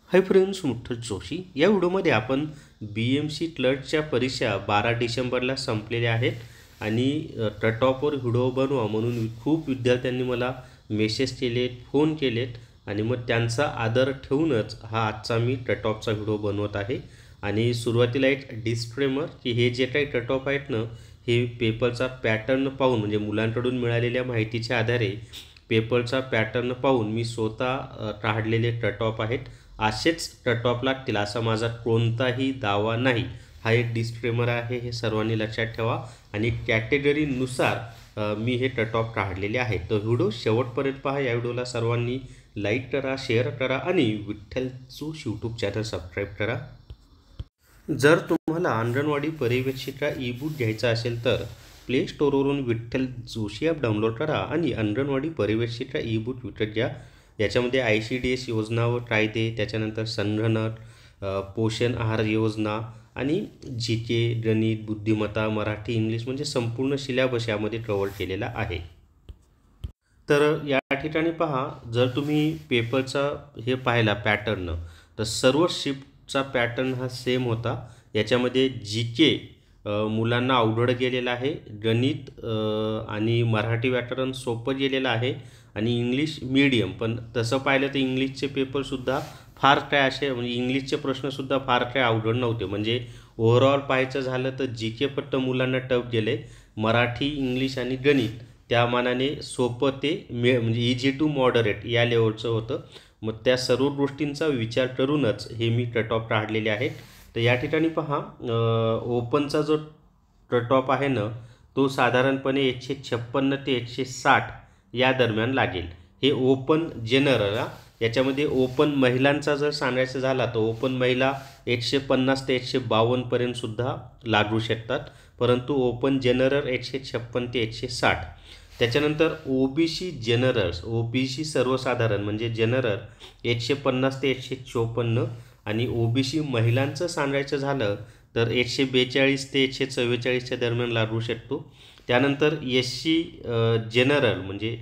Hi friends, मुठ्ठल Joshi या व्हिडिओमध्ये आपण BMC क्लर्कच्या परीक्षा 12 डिसेंबरला संपलेल्या आहेत आणि कटऑफवर व्हिडिओ बनवा म्हणून खूप विद्यार्थ्यांनी मला मेसेज केलेत, फोन केलेत आणि मग त्यांचा आदर ठेवूनच हा आजचा मी कटऑफचा व्हिडिओ बनवत आहे। आणि सुरुवातीला एक डिस्क्लेमर की हे जे काही कटऑफ आहेत ना, हे पेपरचा पॅटर्न पाहून म्हणजे मुलांकडून मिळालेल्या माहितीच्या आधारे पेपरचा पॅटर्न पाहून मी स्वतः काढलेले कटऑफ आहेत। असेच कटऑफ लागतील असा माझा कोणताही दावा नाही, हा एक डिस्क्लेमर आहे, हे सर्वांनी लक्षात ठेवा। आणि कॅटेगरीनुसार मी हे कटऑफ काढलेले आहेत। तर व्हिडिओ शेवटपर्यंत पहा। या व्हिडिओला सर्वांनी लाईक करा, शेअर करा आणि विठ्ठल जोश यूट्यूब चॅनल सबस्क्राईब करा। जर तुम्हाला अंगणवाडी पर्यवेक्षिका ई बुक घ्यायचा असेल तर प्ले स्टोरवरून विठ्ठल जोशी ॲप डाउनलोड करा आणि अंगणवाडी पर्यवेक्षिका ई बुक विकत घ्या। याच्यामध्ये ICDS योजना व कायदे, त्याच्यानंतर संगणक, पोषण आहार योजना आणि GK, गणित, बुद्धिमत्ता, मराठी, इंग्लिश म्हणजे संपूर्ण सिलेबस यामध्ये कव्हर केलेला आहे। तर या ठिकाणी पहा, जर तुम्ही पेपरचा हे पाहिला पॅटर्न तर सर्व शिफ्टचा पॅटर्न हा सेम होता। याच्यामध्ये GK मुलांना अवघड गेलेला आहे, गणित आणि मराठी व्याकरण सोपं गेलेलं आहे आणि इंग्लिश मीडियम। पण तसं पाहिलं तर इंग्लिशचे पेपरसुद्धा फार काय असे म्हणजे इंग्लिशचे प्रश्नसुद्धा फार काय अवघड नव्हते। म्हणजे ओव्हरऑल पाहायचं झालं तर GK फक्त मुलांना टफ गेले, मराठी, इंग्लिश आणि गणित त्या मानाने सोपं ते म्हणजे इझी टू मॉडरेट या लेवलचं होतं। मग त्या सर्व गोष्टींचा विचार करूनच हे मी कटऑफ काढलेले आहेत। तर या ठिकाणी पहा, ओपनचा जो कटऑफ आहे ना, तो साधारणपणे 156 ते 160 या दरम्यान लागेल। हे ओपन जनरल। याच्यामध्ये ओपन महिलांचा जर सांगायचं झाला तर ओपन महिला 150 ते 152 पर्यंत सुद्धा लागू शकतात, परंतु ओपन जनरल 156 ते 160। त्याच्यानंतर OBC जनरल, OBC सर्वसाधारण म्हणजे जनरल 150 ते 154 आणि OBC महिलांचं सांगायचं झालं तर 142 ते 144च्या दरम्यान लागू शकतो। त्यानंतर SC जनरल म्हणजे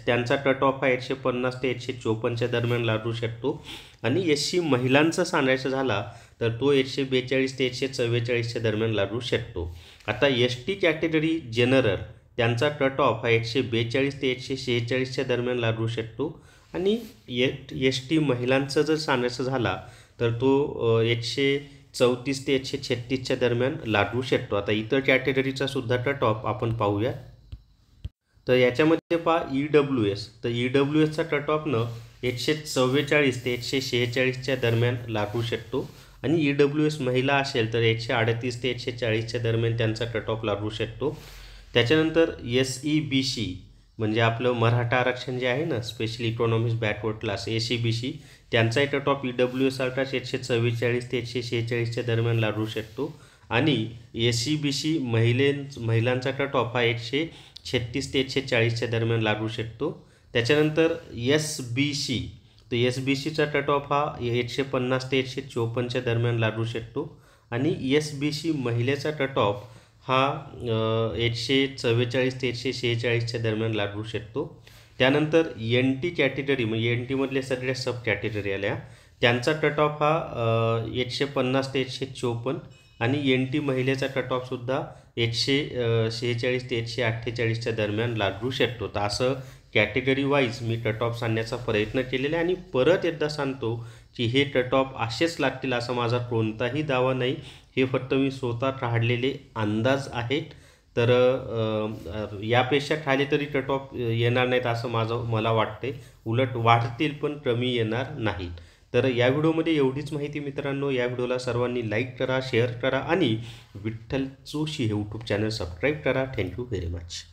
त्यांचा कटऑफ हा 150 ते 154च्या दरम्यान लागू शकतो आणि SC महिलांचं सांगायचं झाला तर तो 142 ते 144च्या दरम्यान लागू शकतो। आता ST कॅटेगरी जनरल त्यांचा कटऑफ हा 142 ते 146च्या दरम्यान लागू शकतो आणि ST महिलांचं जर सांगायचं झाला तर तो 134 ते 136च्या दरम्यान लागू शकतो। आता इतर कॅटेगरीचा सुद्धा कटऑफ आपण पाहूया। तर याच्यामध्ये पहा EWS, तर EWSचा कटऑफ न 144 ते 146च्या दरम्यान लागू शकतो आणि EWS महिला असेल तर 138 ते 140च्या दरम्यान त्यांचा कटऑफ लागू शकतो। त्याच्यानंतर SEBC म्हणजे आपलं मराठा आरक्षण जे आहे ना, special economics backward class, SEBC त्यांचाही कटऑफ EWS सारखाच 144 ते 146च्या दरम्यान लागू शकतो आणि SEBC महिलांचा कटऑफ हा 136 ते 140च्या दरम्यान लागू शकतो। त्याच्यानंतर SBC, तर SBCचा कटऑफ हा 150 ते 154च्या दरम्यान लागू शकतो आणि SBC महिलेचा कटऑफ हा 144 ते 146च्या दरम्यान लागू शकतो। त्यानंतर NT कॅटेगरी म्हणजे NTमधले सगळ्या सब कॅटेगरी आल्या, त्यांचा कटऑफ हा 150 ते 154 आणि NT महिलेचा कटऑफसुद्धा 146 ते 148च्या दरम्यान लागू शकतो। तर असं कॅटेगरी वाईज मी कटऑफ सांगण्याचा प्रयत्न केलेला आहे आणि परत एकदा सांगतो की हे कटऑफ असेच लागतील असा माझा कोणताही दावा नाही, हे फक्त मी स्वतः काढलेले अंदाज आहेत। तर यापेक्षा खाली तरी कटऑफ येणार नाहीत असं मला वाटते, उलट वाढतील पण कमी येणार नाहीत। तर या व्हिडिओमध्ये एवढीच माहिती मित्रांनो। या व्हिडिओला सर्वांनी लाईक करा, शेअर करा आणि विठ्ठल जोशी हे यूट्यूब चॅनल सबस्क्राईब करा। Thank you very much.